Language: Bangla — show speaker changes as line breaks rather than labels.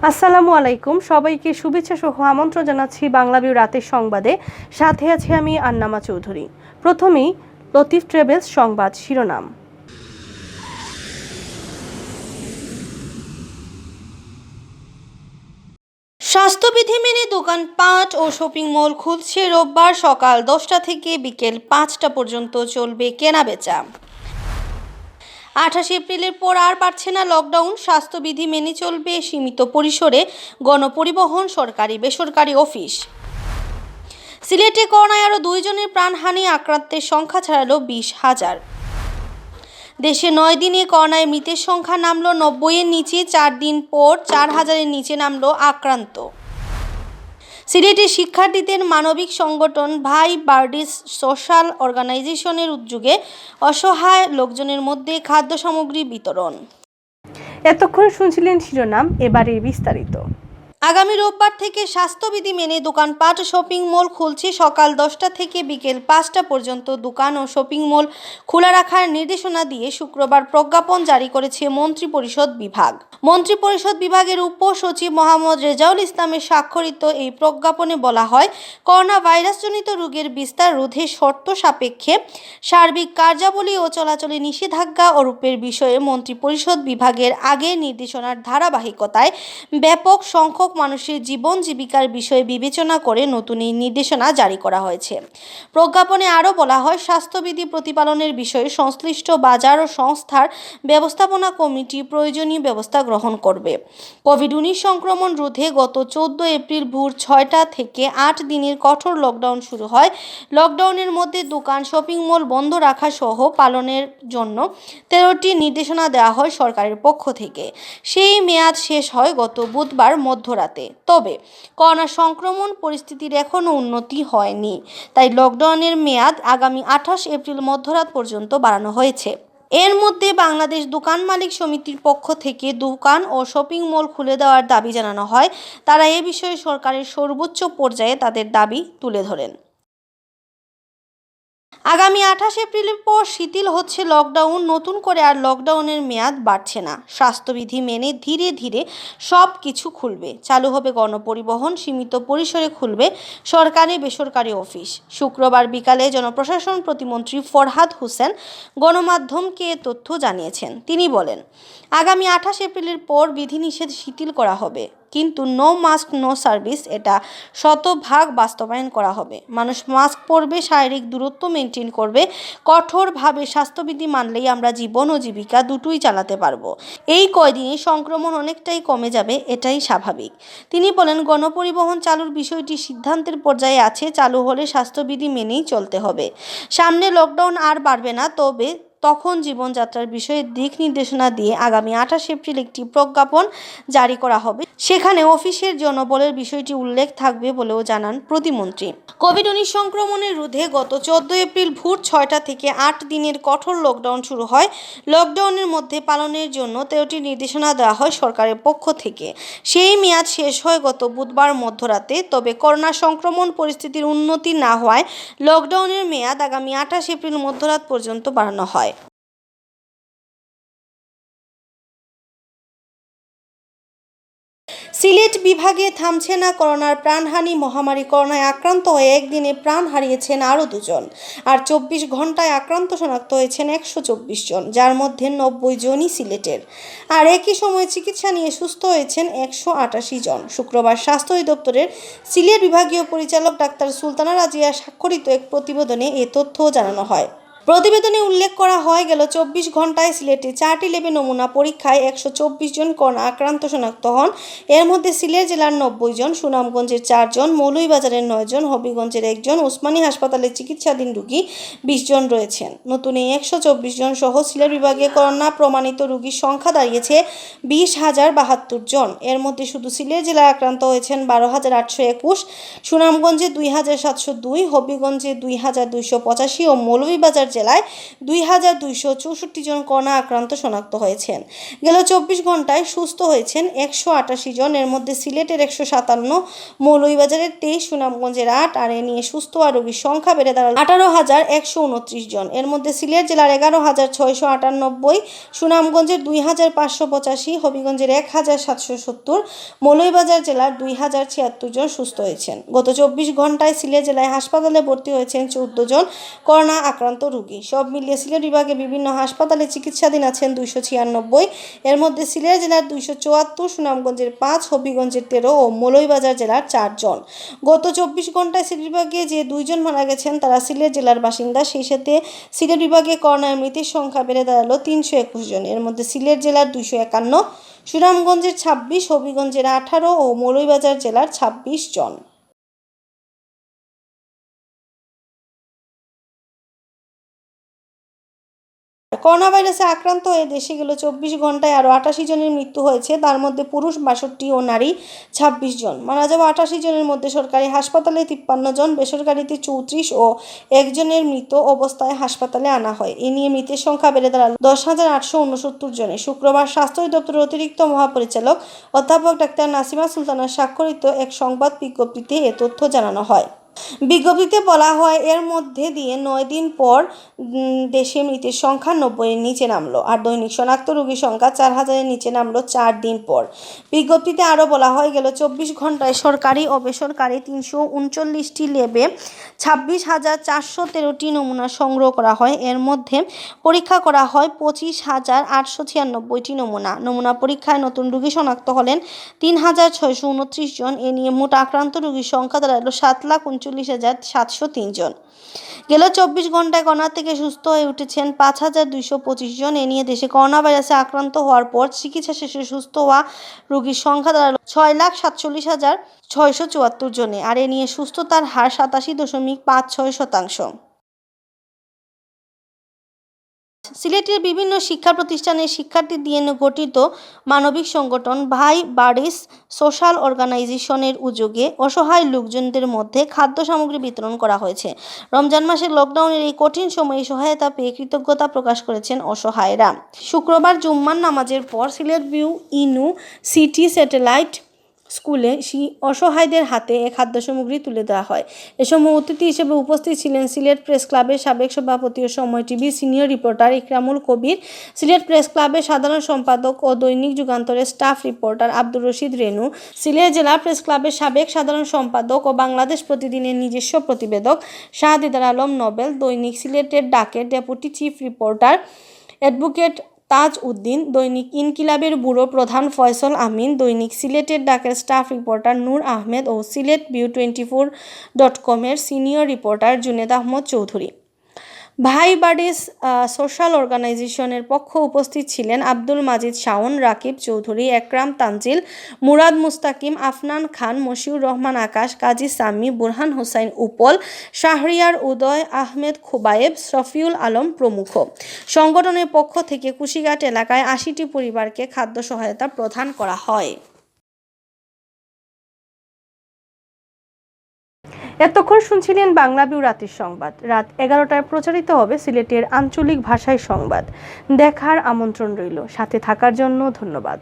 আসসালামু আলাইকুম, সবাইকে শুভেচ্ছা সহ আমন্ত্রণ জানাচ্ছি বাংলাভিউ রাতের সংবাদে। সাথে আছি আমি আন্নামা চৌধুরী। প্রথমেই লতিফ ট্রাভেলস সংবাদ শিরোনাম। স্বাস্থ্যবিধি মেনে দোকানপাট ও শপিং মল খুলছে। রোববার সকাল 10টা থেকে বিকেল 5টা পর্যন্ত চলবে কেনাবেচা। 28 এপ্রিলের পর আর বাড়ছে না লকডাউন। স্বাস্থ্যবিধি মেনে চলবে সীমিত পরিসরে গণপরিবহন, সরকারি বেসরকারি অফিস। সিলেটে করোনায় আরও 2 জনের প্রাণহানি, আক্রান্তের সংখ্যা ছাড়ালো 20,000। দেশে 9 দিনে করোনায় মৃতের সংখ্যা নামলো 90-এর নিচে। 4 দিন পর 4,000-এর নিচে নামলো আক্রান্ত। সিলেটের শিক্ষার্থীদের মানবিক সংগঠন ভাই বার্ডিস সোশ্যাল অর্গানাইজেশনের উদ্যোগে অসহায় লোকজনের মধ্যে খাদ্য সামগ্রী বিতরণ। এতক্ষণ শুনছিলেন শিরোনাম, এবারে বিস্তারিত। আগামী রোববার থেকে স্বাস্থ্যবিধি মেনে দোকানপাট, শপিং মল খুলছে। সকাল 10টা থেকে বিকেল 5টা পর্যন্ত দোকান ও শপিং মল খোলা রাখার নির্দেশনা দিয়ে শুক্রবার প্রজ্ঞাপন জারি করেছে মন্ত্রিপরিষদ বিভাগ। মন্ত্রিপরিষদ বিভাগের উপসচিব মোহাম্মদ রেজাউল ইসলামের স্বাক্ষরিত এই প্রজ্ঞাপনে বলা হয়, করোনা ভাইরাসজনিত রোগের বিস্তার রোধে শর্ত সাপেক্ষে সার্বিক কার্যাবলী ও চলাচলে নিষেধাজ্ঞা আরোপের বিষয়ে মন্ত্রিপরিষদ বিভাগের আগের নির্দেশনার ধারাবাহিকতায় ব্যাপক সংখ্যক মানুষের জীবন জীবিকার বিষয়ে বিবেচনা করে নতুন এই নির্দেশনা জারি করা হয়েছে। প্রজ্ঞাপনে আরও বলা হয়, স্বাস্থ্যবিধি প্রতিপালনের বিষয়ে সংশ্লিষ্ট বাজার ও সংস্থার ব্যবস্থাপনা কমিটি প্রয়োজনীয় ব্যবস্থা গ্রহণ করবে। কোভিড-19 সংক্রমণ রোধে গত 14 এপ্রিল ভোর 6টা থেকে 8 দিনের কঠোর লকডাউন শুরু হয়। লকডাউনের মধ্যে দোকান, শপিং মল বন্ধ রাখা সহ পালনের জন্য 13টি নির্দেশনা দেওয়া হয় সরকারের পক্ষ থেকে। সেই মেয়াদ শেষ হয় গত বুধবার মধ্যরাতে। তবে করোনা সংক্রমণ পরিস্থিতির এখনও উন্নতি হয়নি, তাই লকডাউনের মেয়াদ আগামী 28 এপ্রিল মধ্যরাত পর্যন্ত বাড়ানো হয়েছে। এর মধ্যে বাংলাদেশ দোকান মালিক সমিতির পক্ষ থেকে দোকান ও শপিং মল খুলে দেওয়ার দাবি জানানো হয়। তারা এ বিষয়ে সরকারের সর্বোচ্চ পর্যায়ে তাদের দাবি তুলে ধরেন। আগামী 28 এপ্রিলের পর শিথিল হচ্ছে লকডাউন। নতুন করে আর লকডাউনের মেয়াদ বাড়ছে না। স্বাস্থ্যবিধি মেনে ধীরে ধীরে সব কিছু খুলবে। চালু হবে গণপরিবহন, সীমিত পরিসরে খুলবে সরকারি বেসরকারি অফিস। শুক্রবার বিকালে জনপ্রশাসন প্রতিমন্ত্রী ফরহাদ হোসেন গণমাধ্যমকে এ তথ্য জানিয়েছেন। তিনি বলেন, আগামী 28 এপ্রিলের পর বিধিনিষেধ শিথিল করা হবে, কিন্তু নো মাস্ক নো সার্ভিস এটা 100% বাস্তবায়ন করা হবে। মানুষ মাস্ক পরবে, শারীরিক দূরত্ব মেনটেন করবে। কঠোরভাবে স্বাস্থ্যবিধি মানলেই আমরা জীবন ও জীবিকা দুটোই চালাতে পারবো। এই কয়দিনে সংক্রমণ অনেকটাই কমে যাবে, এটাই স্বাভাবিক। তিনি বলেন, গণপরিবহন চালুর বিষয়টি সিদ্ধান্তের পর্যায়ে আছে। চালু হলে স্বাস্থ্যবিধি মেনেই চলতে হবে। সামনে লকডাউন আর বাড়বে না, তবে তখন জীবনযাত্রার বিষয়ে দিক নির্দেশনা দিয়ে আগামী 28 এপ্রিল একটি প্রজ্ঞাপন জারি করা হবে। সেখানে অফিসের জনবলের বিষয়টি উল্লেখ থাকবে বলেও জানান প্রতিমন্ত্রী। কোভিড-19 সংক্রমণের রোধে গত 14 এপ্রিল ভোর 6টা থেকে 8 দিনের কঠোর লকডাউন শুরু হয়। লকডাউনের মধ্যে পালনের জন্য 13টি নির্দেশনা দেওয়া হয় সরকারের পক্ষ থেকে। সেই মেয়াদ শেষ হয় গত বুধবার মধ্যরাতে। তবে করোনা সংক্রমণ পরিস্থিতির উন্নতি না হওয়ায় লকডাউনের মেয়াদ আগামী 28 এপ্রিল মধ্যরাত পর্যন্ত বাড়ানো হয়। সিলেট বিভাগে থামছে না করোনার প্রাণহানি। মহামারী করোনায় আক্রান্ত হয়ে একদিনে প্রাণ হারিয়েছেন আরও 2 জন, আর 24 ঘন্টায় আক্রান্ত শনাক্ত হয়েছেন 124 জন, যার মধ্যে 90 জনই সিলেটের। আর একই সময়ে চিকিৎসা নিয়ে সুস্থ হয়েছেন 188 জন। শুক্রবার স্বাস্থ্য অধিদপ্তরের সিলেট বিভাগীয় পরিচালক ডাক্তার সুলতানা রাজিয়া স্বাক্ষরিত এক প্রতিবেদনে এ তথ্য জানানো হয়। প্রতিবেদনে উল্লেখ করা হয়, গেল 24 ঘন্টায় সিলেটে 4টি ল্যাবে নমুনা পরীক্ষায় 124 জন করোনা আক্রান্ত শনাক্ত হন। এর মধ্যে সিলেট জেলার 90 জন, সুনামগঞ্জের 4 জন, মৌলভীবাজারের 9 জন, হবিগঞ্জের 1 জন, ওসমানী হাসপাতালে চিকিৎসাধীন রোগী 20 জন রয়েছেন। নতুন এই 124 জন সহ সিলেট বিভাগে করোনা প্রমাণিত রোগীর সংখ্যা দাঁড়িয়েছে 20,072 জন। এর মধ্যে শুধু সিলেট জেলায় আক্রান্ত হয়েছেন 12,821, সুনামগঞ্জে 2,702, হবিগঞ্জে 2,285 ও মৌলভীবাজার জেলায় 2264 জন করোনা আক্রান্ত শনাক্ত হয়েছেন। গেল 24 ঘন্টায় সুস্থ হয়েছেন 188 জন। এর মধ্যে সিলেটের 157, মৌলভীবাজারের 23, সুনামগঞ্জের 8, আর এ নিয়ে সুস্থ হওয়া রোগীর সংখ্যা বেড়ে দাঁড়ালো 18,129 জন। এর মধ্যে সিলেট জেলার 11,698, সুনামগঞ্জের 2,585, হবিগঞ্জের 1,770, মৌলভীবাজার জেলার 2,076 জন সুস্থ হয়েছেন। গত 24 ঘন্টায় সিলেট জেলায় হাসপাতালে ভর্তি হয়েছেন 14 জন করোনা আক্রান্ত রোগী। সব মিলিয়ে সিলেট বিভাগে বিভিন্ন হাসপাতালে চিকিৎসাধীন আছেন 296। এর মধ্যে সিলেট জেলার 274, সুনামগঞ্জের 5, হবিগঞ্জের 13 ও মৌলভীবাজার জেলার 4 জন। গত 24 ঘন্টায় সিলেট বিভাগে যে 2 জন মারা গেছেন তারা সিলেট জেলার বাসিন্দা। সেই সাথে সিলেট বিভাগে করোনার মৃতের সংখ্যা বেড়ে দাঁড়ালো 321 জন। এর মধ্যে সিলেট জেলার 251, সুনামগঞ্জের 26, হবিগঞ্জের 18 ও মৌলভীবাজার জেলার 26 জন। করোনা ভাইরাসে আক্রান্ত হয়ে দেশে গেল 24 ঘন্টায় আরও 88 জনের মৃত্যু হয়েছে। তার মধ্যে পুরুষ 62 ও নারী 26 জন। মারা যাওয়া 88 জনের মধ্যে সরকারি হাসপাতালে 53 জন, বেসরকারিতে 34 ও একজনের মৃত অবস্থায় হাসপাতালে আনা হয়। এ নিয়ে মৃতের সংখ্যা বেড়ে দাঁড়ালো 10,869 জনে। শুক্রবার স্বাস্থ্য অধিদপ্তরের অতিরিক্ত মহাপরিচালক অধ্যাপক ডাক্তার নাসিমা সুলতানা স্বাক্ষরিত এক সংবাদ বিজ্ঞপ্তিতে এ তথ্য জানানো হয়। বিজ্ঞপ্তিতে বলা হয়, এর মধ্যে দিয়ে 9 দিন পর দেশে মৃতের সংখ্যা 90-এর নিচে নামলো, আর দৈনিক শনাক্ত রোগীর সংখ্যা 4,000-এর নিচে নামলো 4 দিন পর। বিজ্ঞপ্তিতে আরও বলা হয়, গেল 24 ঘন্টায় সরকারি ও বেসরকারি 339টি ল্যাবে 26,413টি নমুনা সংগ্রহ করা হয়। এর মধ্যে পরীক্ষা করা হয় 25,896টি নমুনা পরীক্ষায় নতুন রোগী শনাক্ত হলেন 3,629 জন। এ নিয়ে মোট আক্রান্ত রোগীর সংখ্যা দাঁড়ালো 7,39,703 জন। গেল 24 ঘন্টায় করোনা থেকে সুস্থ হয়ে উঠেছেন 5,225 জন। এ নিয়ে দেশে করোনা ভাইরাসে আক্রান্ত হওয়ার পর চিকিৎসা শেষে সুস্থ হওয়া রোগীর সংখ্যা দাঁড়ালো 6,47,674 জনে, আর এ নিয়ে সুস্থতার হার 87.56%। সিলেটের বিভিন্ন শিক্ষা প্রতিষ্ঠানের শিক্ষার্থী দিয়ে গঠিত মানবিক সংগঠন ভাই বার্ডিস সোশ্যাল অর্গানাইজেশনের উদ্যোগে অসহায় লোকজনদের মধ্যে খাদ্য সামগ্রী বিতরণ করা হয়েছে। রমজান মাসের লকডাউনের এই কঠিন সময়ে সহায়তা পেয়ে কৃতজ্ঞতা প্রকাশ করেছেন অসহায়রা। শুক্রবার জুম্মার নামাজের পর সিলেট ভিউ ইউনিভার্সিটি স্যাটেলাইট স্কুলে অসহায়দের হাতে এ খাদ্য সামগ্রী তুলে দেওয়া হয়। এ সময় অতিথি হিসেবে উপস্থিত ছিলেন সিলেট প্রেস ক্লাবের সাবেক সভাপতি ও সময় টিভির সিনিয়র রিপোর্টার ইকরামুল কবির, সিলেট প্রেস ক্লাবের সাধারণ সম্পাদক ও দৈনিক যুগান্তরের স্টাফ রিপোর্টার আব্দুর রশিদ রেনু, সিলেট জেলা প্রেস ক্লাবের সাবেক সাধারণ সম্পাদক ও বাংলাদেশ প্রতিদিনের নিজস্ব প্রতিবেদক শাহদিদার আলম নোবেল, দৈনিক সিলেটের ডাকের ডেপুটি চিফ রিপোর্টার অ্যাডভোকেট তাজ উদ্দিন, দৈনিক ইনকিলাবের ব্যুরো প্রধান ফয়সল আমিন, দৈনিক সিলেটের ডাকের স্টাফ রিপোর্টার নূর আহমেদ ও siletview24.com-এর সিনিয়র রিপোর্টার জুনেদ আহমদ চৌধুরী। ভাই বার্ডিস সোশ্যাল অর্গানাইজেশনের পক্ষ উপস্থিত ছিলেন আব্দুল মাজিদ শাওন, রাকিব চৌধুরী, একরাম তানজিল, মুরাদ মুস্তাকিম, আফনান খান, মশিউর রহমান আকাশ, কাজী সামি, বুরহান হোসাইন উপল, শাহরিয়ার উদয়, আহমেদ খুবায়েব, শফিউল আলম প্রমুখ। সংগঠনের পক্ষ থেকে কুশিঘাট এলাকায় 80টি পরিবারকে খাদ্য সহায়তা প্রদান করা হয়। এতক্ষণ শুনছিলেন বাংলাভিউ রাতের সংবাদ। রাত 11টায় প্রচারিত হবে সিলেটের আঞ্চলিক ভাষায় সংবাদ। দেখার আমন্ত্রণ রইল। সাথে থাকার জন্য ধন্যবাদ।